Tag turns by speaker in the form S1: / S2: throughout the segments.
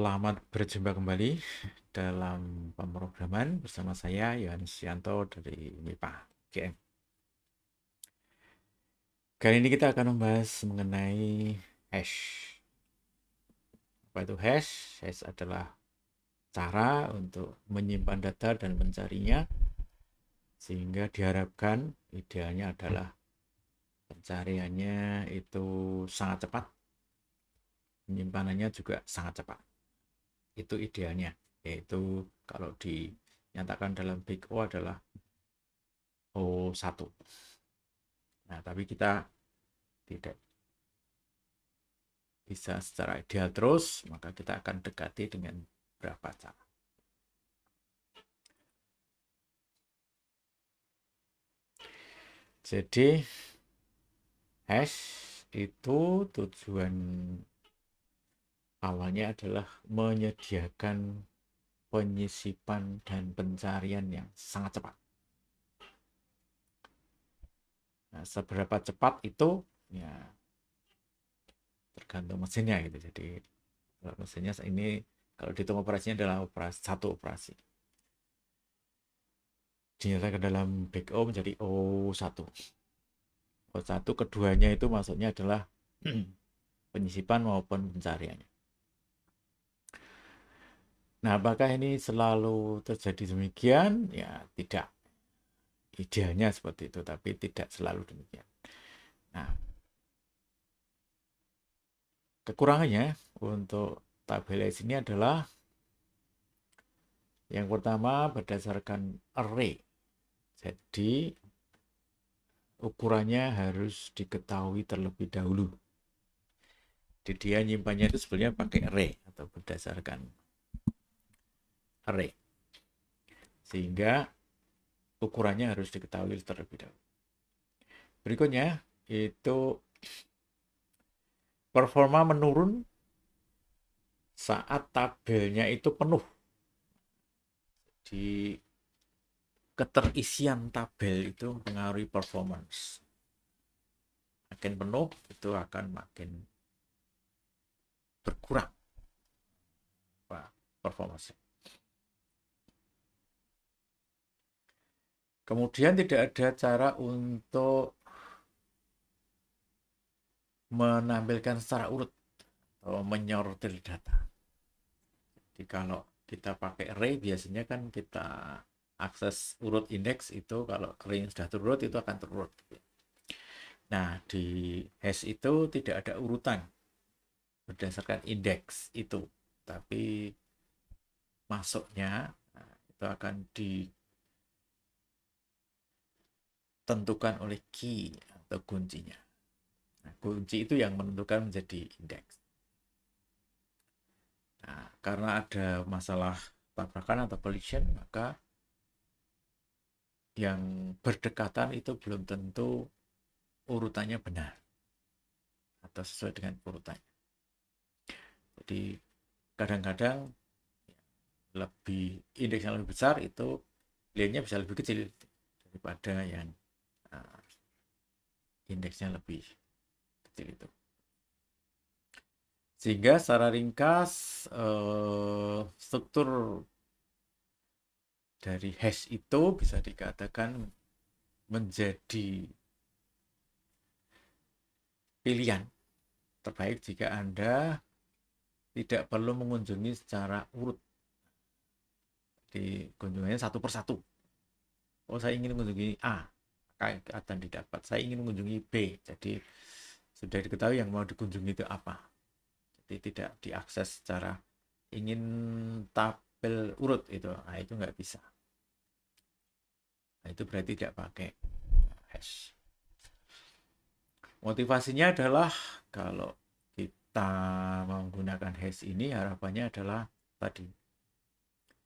S1: Selamat berjumpa kembali dalam pemrograman bersama saya Yohanes Yanto dari MIPA GM. Kali ini kita akan membahas mengenai hash. Apa itu hash? Hash adalah cara untuk menyimpan data dan mencarinya, sehingga diharapkan idealnya adalah pencariannya itu sangat cepat, penyimpanannya juga sangat cepat. Itu idealnya, yaitu kalau dinyatakan dalam Big O adalah O1. Nah, tapi kita tidak bisa secara ideal terus, maka kita akan dekati dengan berapa cara. Jadi hash itu tujuan awalnya adalah menyediakan penyisipan dan pencarian yang sangat cepat. Nah, seberapa cepat itu ya tergantung mesinnya gitu. Jadi kalau mesinnya ini kalau dihitung operasinya adalah satu operasi. Dinyatakan dalam Big O menjadi O1. O1 keduanya itu maksudnya adalah penyisipan maupun pencariannya. Nah, apakah ini selalu terjadi demikian? Ya, tidak. Idealnya seperti itu, tapi tidak selalu demikian. Nah, kekurangannya untuk tabel ini adalah yang pertama berdasarkan array. Jadi, ukurannya harus diketahui terlebih dahulu. Jadi dia nyimpannya itu sebenarnya pakai array atau berdasarkan array. Sehingga ukurannya harus diketahui terlebih dahulu. Berikutnya itu performa menurun saat tabelnya itu penuh. Di keterisian tabel itu mengaruhi performance. Makin penuh itu akan makin berkurang performance. Kemudian tidak ada cara untuk menampilkan secara urut atau menyortir data. Jadi kalau kita pakai array biasanya kan kita akses urut indeks itu kalau array sudah terurut itu akan terurut. Nah, di hash itu tidak ada urutan berdasarkan indeks itu, tapi masuknya itu akan ditentukan oleh key atau kuncinya. Nah, kunci itu yang menentukan menjadi indeks. Nah, karena ada masalah tabrakan atau collision, maka yang berdekatan itu belum tentu urutannya benar atau sesuai dengan urutannya. Jadi kadang-kadang lebih indeks yang lebih besar itu nilainya bisa lebih kecil daripada yang indeksnya lebih kecil itu. Sehingga secara ringkas struktur dari hash itu bisa dikatakan menjadi pilihan terbaik jika Anda tidak perlu mengunjungi secara urut. Di kunjungannya satu persatu. Oh, saya ingin mengunjungi A, maka akan didapat. Saya ingin mengunjungi B, jadi sudah diketahui yang mau dikunjungi itu apa. Jadi tidak diakses secara ingin tabel urut itu. Nah, itu nggak bisa. Nah, itu berarti tidak pakai hash. Motivasinya adalah kalau kita menggunakan hash ini harapannya adalah tadi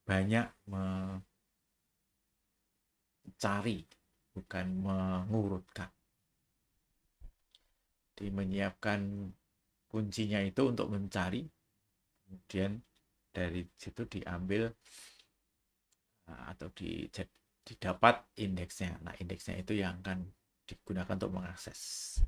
S1: banyak mencari bukan mengurutkan. Jadi menyiapkan kuncinya itu untuk mencari, kemudian dari situ diambil atau didapat indeksnya. Nah, indeksnya itu yang akan digunakan untuk mengakses.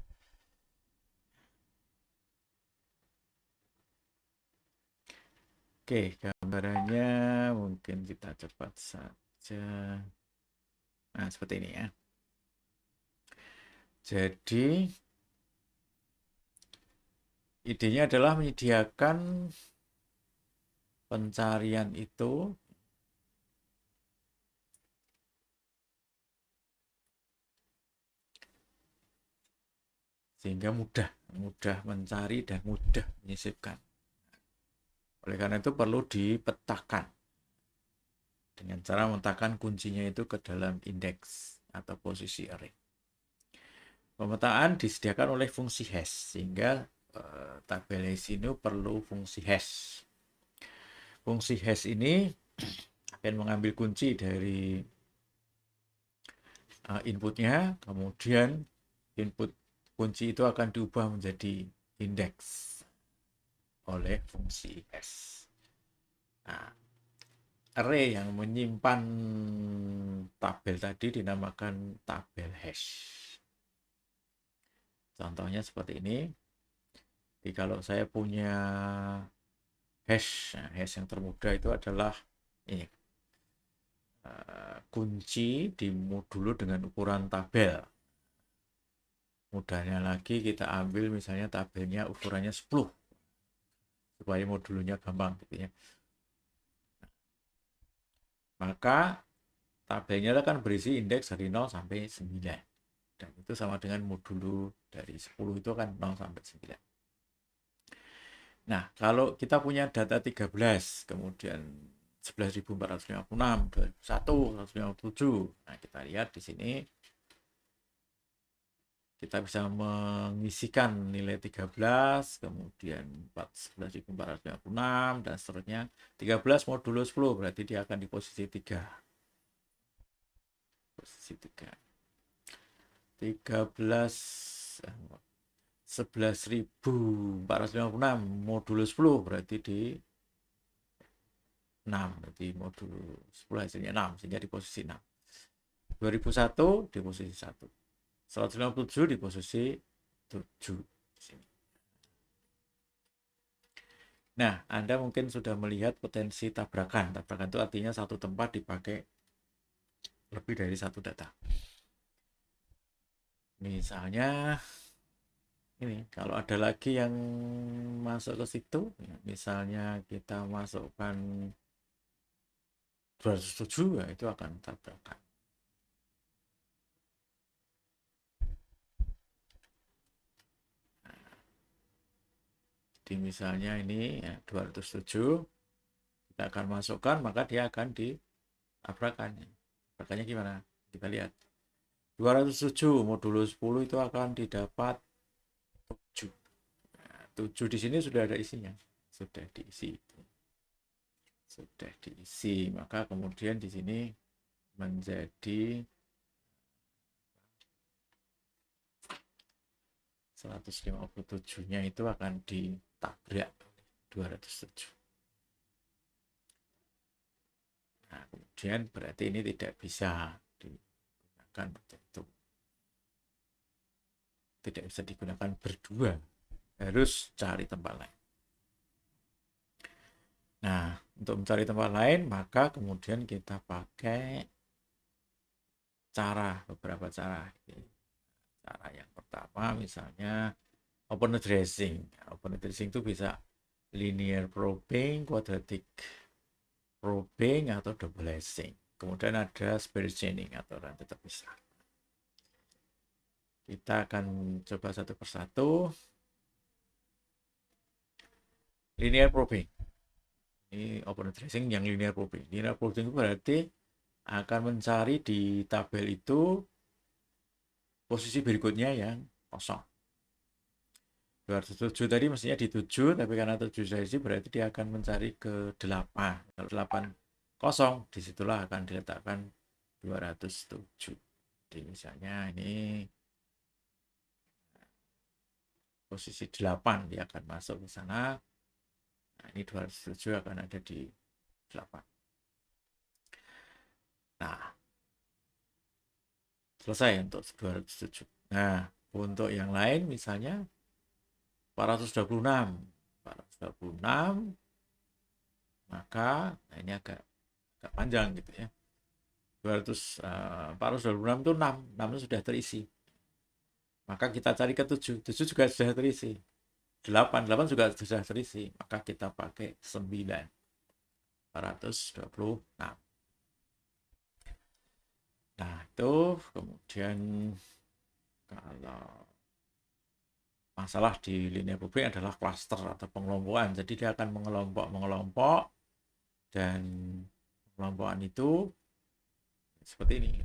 S1: Oke, gambarannya mungkin kita cepat saja. Nah, seperti ini ya. Jadi, idenya adalah menyediakan pencarian itu sehingga mudah mencari dan mudah menyisipkan. Oleh karena itu perlu dipetakan dengan cara memetakan kuncinya itu ke dalam indeks atau posisi array. Pemetaan disediakan oleh fungsi hash sehingga tabel hash ini perlu fungsi hash. Fungsi hash ini akan mengambil kunci dari inputnya, kemudian input kunci itu akan diubah menjadi indeks oleh fungsi hash. Nah, array yang menyimpan tabel tadi dinamakan tabel hash. Contohnya seperti ini. Jadi kalau saya punya hash, nah, hash yang termudah itu adalah ini, kunci di modulo dengan ukuran tabel. Mudahnya lagi kita ambil misalnya tabelnya ukurannya 10 supaya modulnya gampang gitu ya. Maka tabelnya akan berisi indeks dari 0 sampai 9. Dan itu sama dengan modulo dari 10 itu kan 0 sampai 9. Nah, kalau kita punya data 13, kemudian 11.456, 2001, 157. Nah, kita lihat di sini kita bisa mengisikan nilai 13, kemudian 11.456 dan seterusnya. 13 modulo 10 berarti dia akan di posisi 3. Posisi 3. 13 11.456 modulo 10 berarti di 6, berarti modulo 10 hasilnya 6 sehingga di posisi 6. 2001 di posisi 1. 157 di posisi 7 di sini. Nah, Anda mungkin sudah melihat potensi tabrakan. Tabrakan itu artinya satu tempat dipakai lebih dari satu data. Misalnya ini, kalau ada lagi yang masuk ke situ, ya, misalnya kita masukkan 207, ya itu akan tabrakan. Jadi misalnya ini ya, 207, kita akan masukkan, maka dia akan ditabrakan. Tabrakannya gimana? Kita lihat. 207 modulo 10 itu akan didapat 7. Nah, 7 di sini sudah ada isinya. Sudah diisi. Sudah diisi. Maka kemudian di sini menjadi 157-nya itu akan ditabrak 207. Nah, kemudian berarti ini tidak bisa digunakan untuk itu. Tidak bisa digunakan berdua. Harus cari tempat lain. Nah, untuk mencari tempat lain, maka kemudian kita pakai beberapa cara. Cara yang pertama misalnya open addressing. Open addressing itu bisa linear probing, quadratic probing, atau double hashing. Kemudian ada sparse chaining atau rantai terpisah. Kita akan coba satu persatu. Linear probing. Ini open addressing yang linear probing. Linear probing itu berarti akan mencari di tabel itu posisi berikutnya yang kosong. 207 tadi mestinya di 7, tapi karena 7 sesi berarti dia akan mencari ke 8. Kalau 8 kosong, disitulah akan diletakkan 207. Jadi misalnya ini posisi 8, dia akan masuk ke sana. Nah, ini 207 akan ada di 8. Nah, selesai untuk 207. Nah, untuk yang lain misalnya 426. 426 maka nah ini agak panjang gitu ya. 426 itu 6 itu sudah terisi. Maka kita cari ke 7 juga sudah terisi. 8 juga sudah terisi. Maka kita pakai 9. Nah, itu kemudian kalau masalah di linear publik adalah cluster atau pengelompokan. Jadi dia akan mengelompok dan pengelompokan itu seperti ini.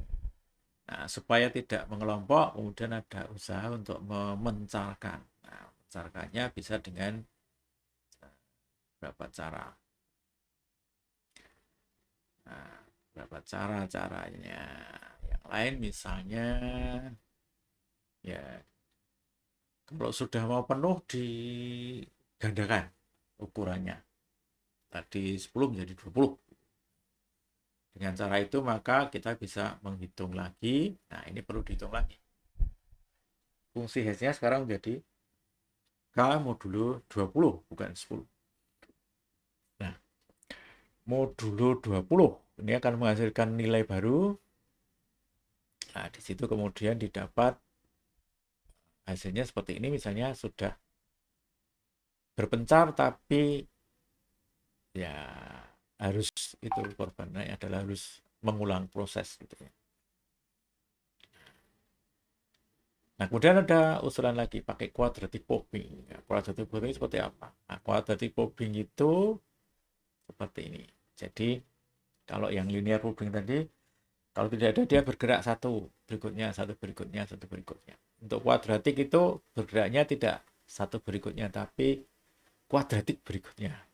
S1: Nah, supaya tidak mengelompok, kemudian ada usaha untuk memencarkan. Nah, mencarkannya bisa dengan beberapa cara. Nah, beberapa cara caranya. Yang lain misalnya, ya kalau sudah mau penuh digandakan ukurannya. Tadi 10 menjadi 20. Dengan cara itu maka kita bisa menghitung lagi. Nah, ini perlu dihitung lagi. Fungsi hash-nya sekarang menjadi K modulo 20, bukan 10. Nah, modulo 20 ini akan menghasilkan nilai baru. Nah, di situ kemudian didapat hasilnya seperti ini, misalnya sudah berpencar tapi ya harus itu korbannya adalah harus mengulang proses gitu ya. Nah, kemudian ada usulan lagi pakai quadratic probing. Nah, quadratic probing seperti apa? Nah, quadratic probing itu seperti ini. Jadi kalau yang linear probing tadi, kalau tidak ada dia bergerak satu berikutnya, satu berikutnya, satu berikutnya. Untuk kuadratik itu bergeraknya tidak satu berikutnya, tapi kuadratik berikutnya.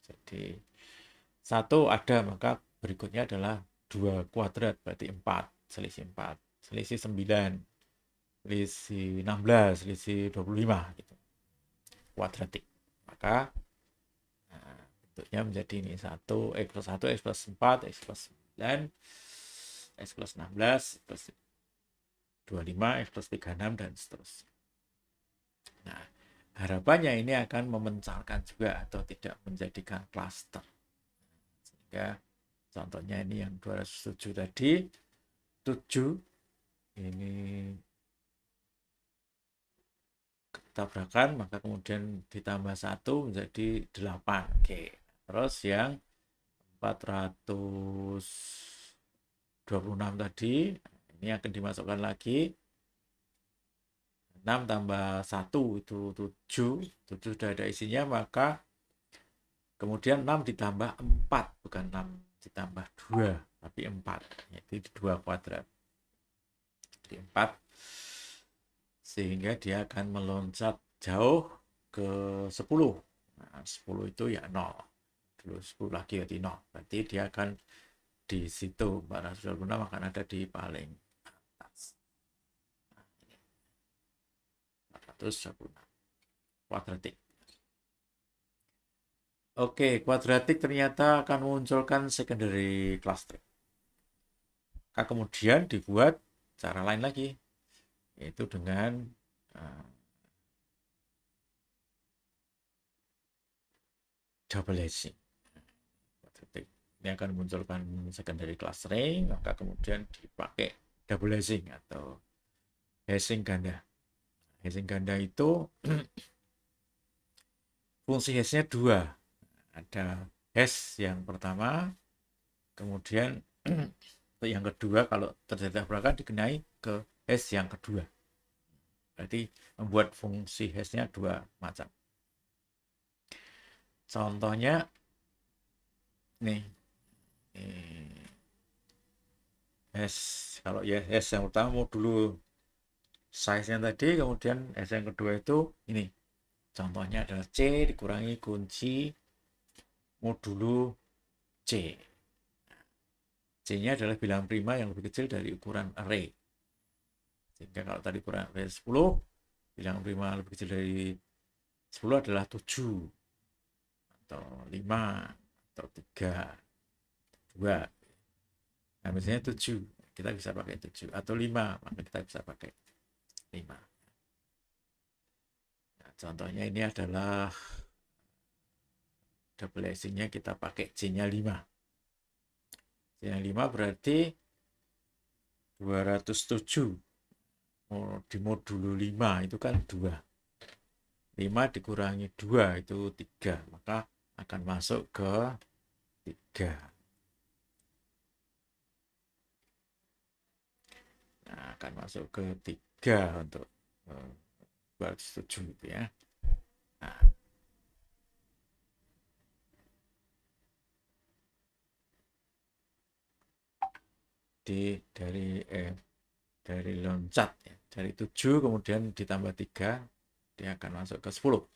S1: Jadi satu ada, maka berikutnya adalah 2 kuadrat, berarti 4, selisih 4, selisih 9, selisih 16, selisih 25 gitu. Kuadratik. Maka nah, bentuknya menjadi ini 1, X plus 1, X plus 4, X plus 9, X plus 16, X plus 25, X plus 36, dan seterusnya. Nah, harapannya ini akan memencarkan juga atau tidak menjadikan cluster. Sehingga contohnya ini yang 207 tadi, 7 ini tabrakan, maka kemudian ditambah 1 menjadi 8. Oke. Terus yang 426 tadi, ini akan dimasukkan lagi. 6 tambah 1 itu 7. 7 sudah ada isinya, maka kemudian 6 ditambah 4, bukan 6 ditambah 2, tapi 4. Yaitu 2 kuadrat. Jadi 4. Sehingga dia akan meloncat jauh ke 10. Nah, 10 itu ya 0. Dulu 10 lagi jadi 0. Berarti dia akan di situ 426 akan ada di paling atas. 426 kuadratik. Oke, kuadratik ternyata akan memunculkan secondary clustering. Maka kemudian dibuat cara lain lagi, yaitu dengan double hashing. Ini akan memunculkan secondary clustering, maka kemudian dipakai double hashing atau hashing ganda. Hashing ganda itu fungsi hashnya 2. Ada hash yang pertama, kemudian yang kedua kalau terjadi tabrakan dikenai ke hash yang kedua. Berarti membuat fungsi hashnya 2 macam. Contohnya nih, hash kalau ya hash yang pertama mau dulu size-nya tadi, kemudian hash yang kedua itu ini. Contohnya adalah C dikurangi kunci modulo C. C-nya adalah bilangan prima yang lebih kecil dari ukuran array. Sehingga kalau tadi ukuran array 10, bilangan prima lebih kecil dari 10 adalah 7 atau 5 atau 3, 2. Nah, misalnya 7, kita bisa pakai 7 atau 5, maka kita bisa pakai 5. Nah, contohnya ini adalah double hashingnya kita pakai J-nya 5. J-nya 5 berarti 207. Di modulo 5 itu kan 2. 5 dikurangi 2 itu 3. Maka akan masuk ke 3. Nah, akan masuk ke 3 untuk 207 itu ya. Nah, dari loncat ya. Dari 7 kemudian ditambah 3 dia akan masuk ke 10.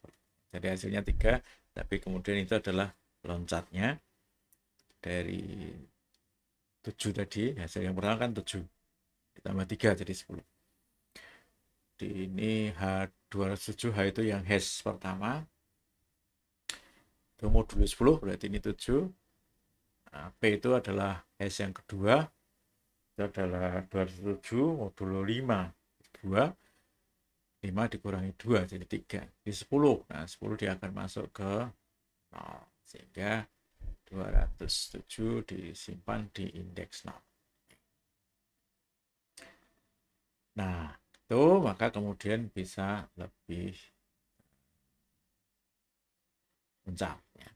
S1: Jadi hasilnya 3, tapi kemudian itu adalah loncatnya dari 7 tadi. Hasil yang pertama kan 7 ditambah 3 jadi 10. Di ini H207, H itu yang hash pertama. Itu modulo 10 berarti ini 7. Nah, P itu adalah hash yang kedua. Itu adalah 207 modulo 5. 2. 5 dikurangi 2 jadi 3. Di 10. Nah, 10 dia akan masuk ke 0. Sehingga 207 disimpan di indeks 0. Nah, itu maka kemudian bisa lebih mencap. Ya.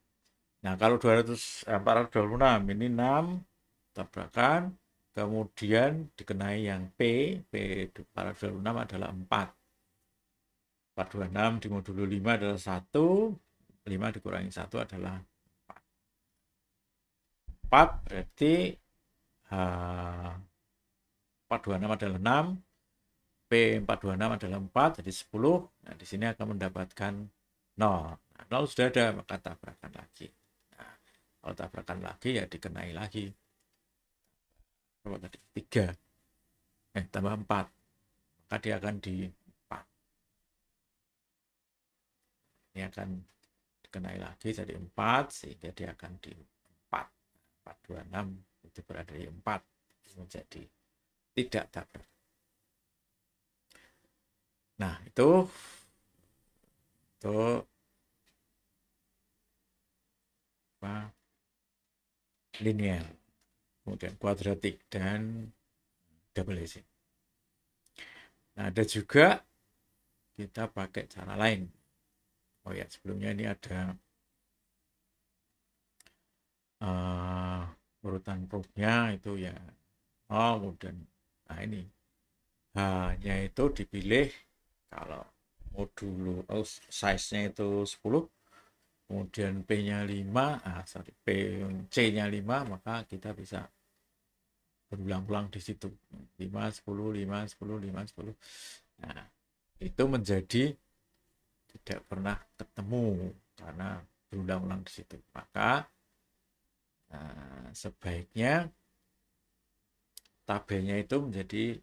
S1: Nah, kalau 426 ini 6 tabrakan, kemudian dikenai yang P 426 adalah 4. 426 di modulo 5 adalah 1, 5 dikurangi 1 adalah 4. 4 berarti 426 adalah 6, P426 adalah 4, jadi 10. Nah, di sini akan mendapatkan 0. Nah, 0 sudah ada, maka tabrakan lagi. Nah, kalau tabrakan lagi ya dikenai lagi. Berapa tadi? 3. Tambah 4. Maka dia akan di 4. Ini akan dikenai lagi jadi 4, sehingga dia akan di 4. 426 itu berada di 4. Menjadi tidak tabrak. Nah, itu apa? Linear, kemudian kuadratik dan double hashing. Nah, ada juga kita pakai cara lain. Oh ya, sebelumnya ini ada urutan probe-nya itu ya. Kemudian nah ini H-nya itu dipilih kalau modulo size-nya itu 10, kemudian P-nya 5, C-nya 5, maka kita bisa berulang-ulang di situ 5, 10, 5, 10, 5, 10. Nah, itu menjadi tidak pernah ketemu karena berulang-ulang di situ. Maka sebaiknya tabelnya itu menjadi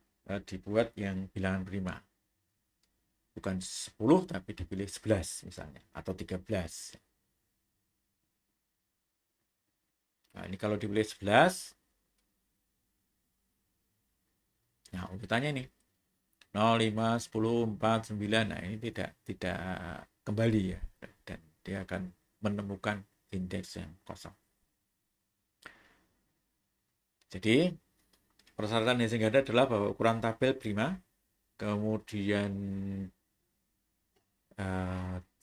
S1: dibuat yang bilangan prima. Bukan 10 tapi dipilih 11 misalnya atau 13. Nah, ini kalau dipilih 11, nah urutannya ini 0, 5, 10, 4, 9. Nah, ini tidak kembali ya, dan dia akan menemukan indeks yang kosong. Jadi persyaratan hashing ganda adalah bahwa ukuran tabel prima, kemudian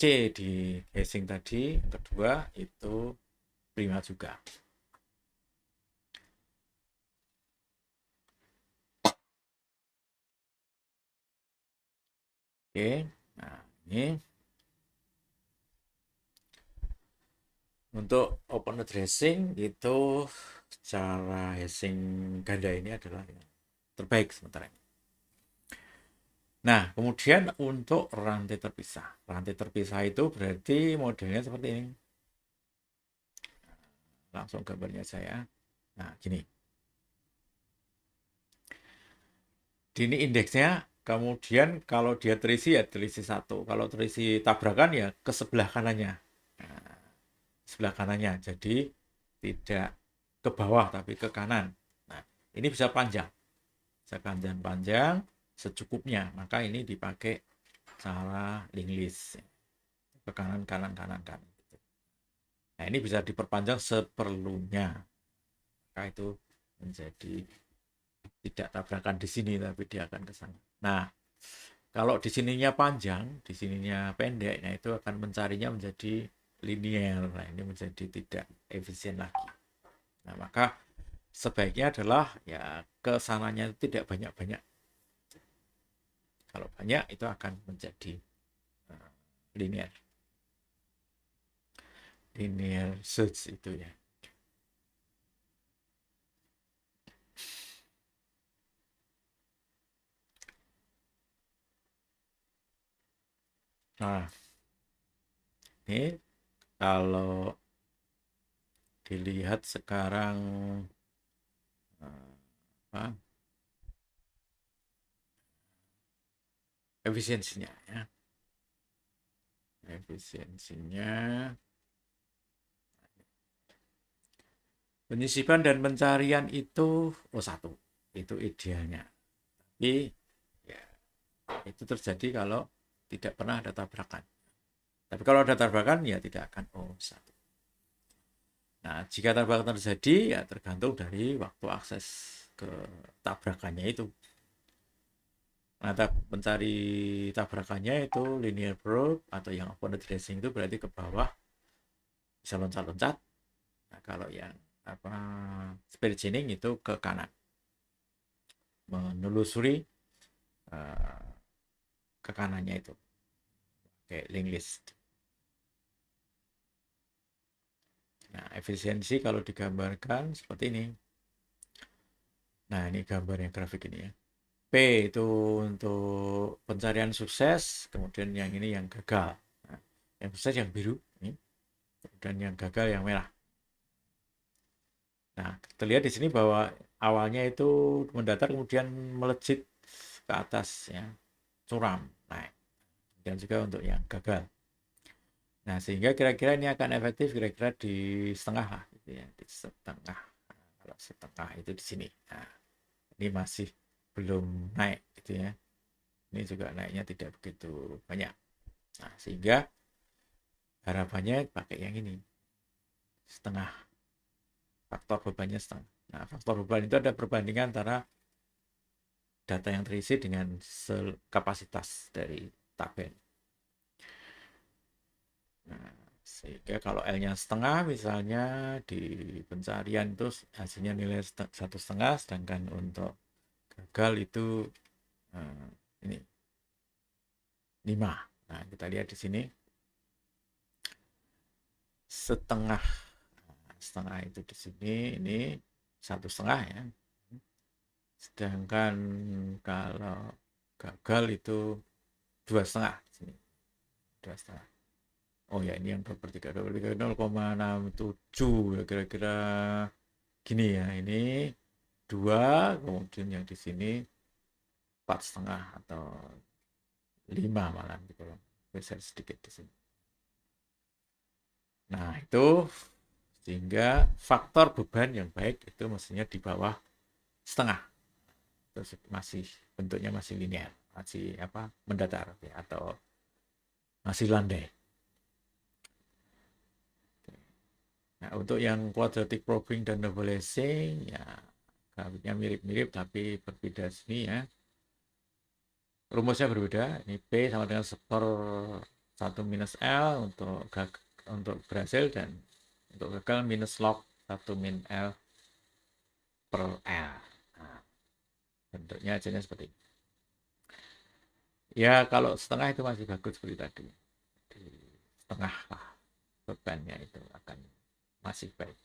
S1: C di hashing tadi yang kedua itu prima juga. Oke, nah ini untuk open addressing itu cara hashing ganda ini adalah yang terbaik sementara ini. Nah, kemudian untuk rantai terpisah. Rantai terpisah itu berarti modelnya seperti ini. Langsung gambarnya saya. Nah, gini. Ini indeksnya, kemudian kalau dia terisi ya terisi 1. Kalau terisi tabrakan ya ke sebelah kanannya. Nah, sebelah kanannya. Jadi tidak ke bawah tapi ke kanan. Nah, ini bisa panjang. Bisa panjang secukupnya. Maka ini dipakai cara link list. Ke kanan. Nah, ini bisa diperpanjang seperlunya. Maka itu menjadi tidak tabrakan di sini, tapi dia akan ke sana. Nah, kalau di sininya panjang, di sininya pendek, nah itu akan mencarinya menjadi linear. Nah, ini menjadi tidak efisien lagi. Nah, maka sebaiknya adalah ya ke sananya tidak banyak-banyak. Kalau banyak itu akan menjadi linear. Linear search itu ya. Nah, ini kalau dilihat sekarang apa, efisiensinya ya. Efisiensinya penyisipan dan pencarian itu satu, itu idealnya. Tapi ya, itu terjadi kalau tidak pernah ada tabrakan. Tapi kalau ada tabrakan ya tidak akan satu. Nah, jika tabrakan terjadi ya tergantung dari waktu akses ke tabrakannya itu. Nah, mencari tabrakannya itu linear probe atau yang opponent tracing itu berarti ke bawah bisa loncat-loncat. Nah, kalau yang apa spirit chaining itu ke kanan, menelusuri ke kanannya itu kayak link list. Nah, efisiensi kalau digambarkan seperti ini. Nah, ini gambarnya grafik ini ya. P itu untuk pencarian sukses, kemudian yang ini yang gagal. Nah, yang sukses yang biru, ini. Dan yang gagal yang merah. Nah, terlihat di sini bahwa awalnya itu mendatar kemudian melejit ke atas ya, curam naik. Dan juga untuk yang gagal. Nah, sehingga kira-kira ini akan efektif kira-kira di setengah lah gitu ya, di setengah. Nah, kalau setengah itu di sini. Nah, ini masih belum naik gitu ya. Ini juga naiknya tidak begitu banyak. Nah, sehingga harapannya pakai yang ini. Setengah. Faktor bebannya setengah. Nah, faktor beban itu ada perbandingan antara data yang terisi dengan kapasitas dari tabel. Nah, sehingga kalau L-nya setengah misalnya di pencarian itu hasilnya nilai 1,5, sedangkan untuk gagal itu ini 5. Nah, kita lihat di sini setengah. Setengah itu di sini ini 1,5 ya. Sedangkan kalau gagal itu 2,5 sini. 2,5. Oh ya, ini yang 2/3. 2/3 0,67 ya kira-kira gini ya. Ini 2, kemudian yang di sini 4,5 atau 5 malah gitu loh. Besar sedikit di sini. Nah, itu sehingga faktor beban yang baik itu mestinya di bawah setengah. Terus masih bentuknya masih linear, masih apa mendatar ya, atau masih landai. Nah, untuk yang quadratic probing dan double-lacing ya grafiknya mirip-mirip tapi berbeda sini ya. Rumusnya berbeda. Ini P sama dengan per 1 minus L untuk berhasil, dan untuk gagal minus log 1 min L per L. Nah, bentuknya hasilnya seperti ini. Ya, kalau setengah itu masih bagus seperti tadi. Di setengah lah bebannya itu akan masih baik.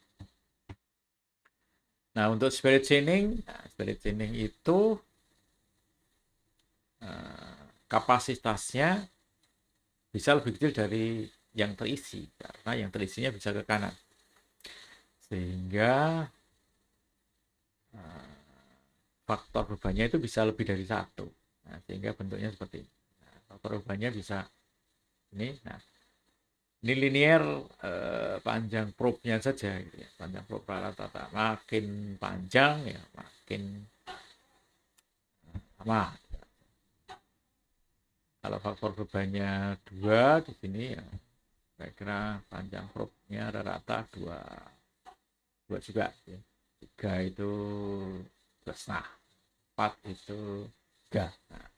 S1: Nah, untuk spirit chaining itu kapasitasnya bisa lebih kecil dari yang terisi, karena yang terisinya bisa ke kanan. Sehingga faktor bebannya itu bisa lebih dari 1. Nah, sehingga bentuknya seperti ini. Nah, faktor bebannya bisa ini. Nah, ini linear panjang probe-nya saja gitu ya. Panjang probe rata-rata makin panjang ya makin lama. Kalau faktor bebannya 2 di sini ya Saya kira panjang probe-nya rata-rata 2 juga ya. 3 itu 2,5, 4 itu 3. Nah,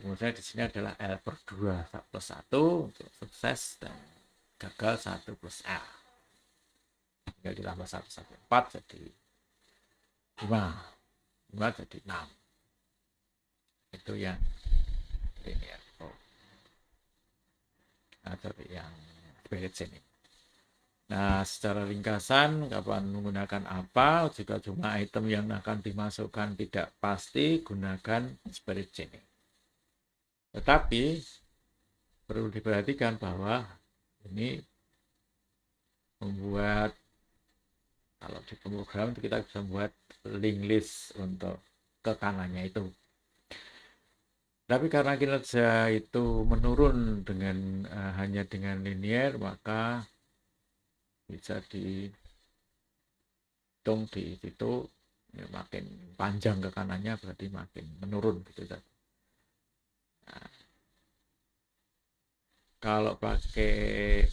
S1: rumusnya di sini adalah L per 2 plus 1 untuk sukses dan gagal 1 plus L. Tinggal ditambah 1 sampai 4 jadi 5. 5 jadi 6. Itu yang linear probe atau yang spirit chaining. Nah, secara ringkasan, kapan menggunakan apa, jika jumlah item yang akan dimasukkan tidak pasti, gunakan spirit chaining. Tetapi, perlu diperhatikan bahwa ini membuat, kalau di pemrogram kita bisa membuat link list untuk ke kanannya itu. Tapi karena kinerja itu menurun dengan hanya dengan linear, maka bisa dihitung di situ ya, makin panjang ke kanannya berarti makin menurun gitu. Nah, kalau pakai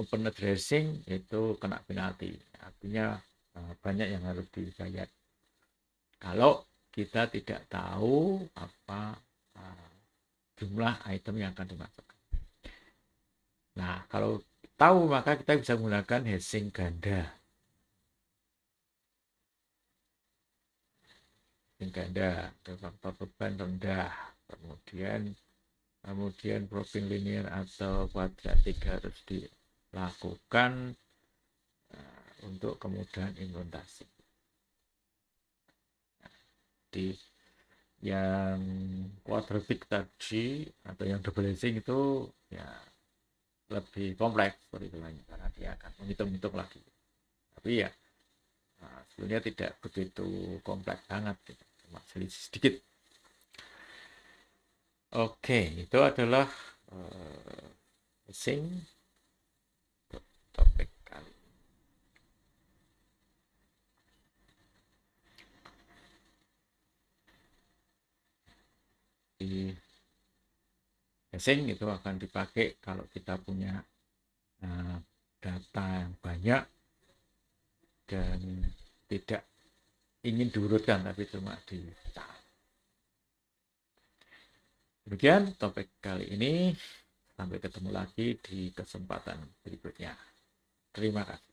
S1: open addressing itu kena penalti, artinya banyak yang harus dibayar kalau kita tidak tahu apa jumlah item yang akan dimasukkan. Nah, kalau tahu maka kita bisa menggunakan hashing ganda. Hashing ganda, faktor beban rendah, kemudian probing linear atau kuadratik harus dilakukan untuk kemudahan implementasi. Di yang kuadratik tadi atau yang double hashing itu ya lebih kompleks perhitungannya karena dia akan menghitung-hitung lagi. Tapi ya sebenarnya tidak begitu kompleks banget, gitu. Cuma selisih sedikit. Oke, itu adalah hashing topik kali ini. Hashing itu akan dipakai kalau kita punya data yang banyak dan tidak ingin diurutkan tapi cuma dicari. Demikian topik kali ini. Sampai ketemu lagi di kesempatan berikutnya. Terima kasih.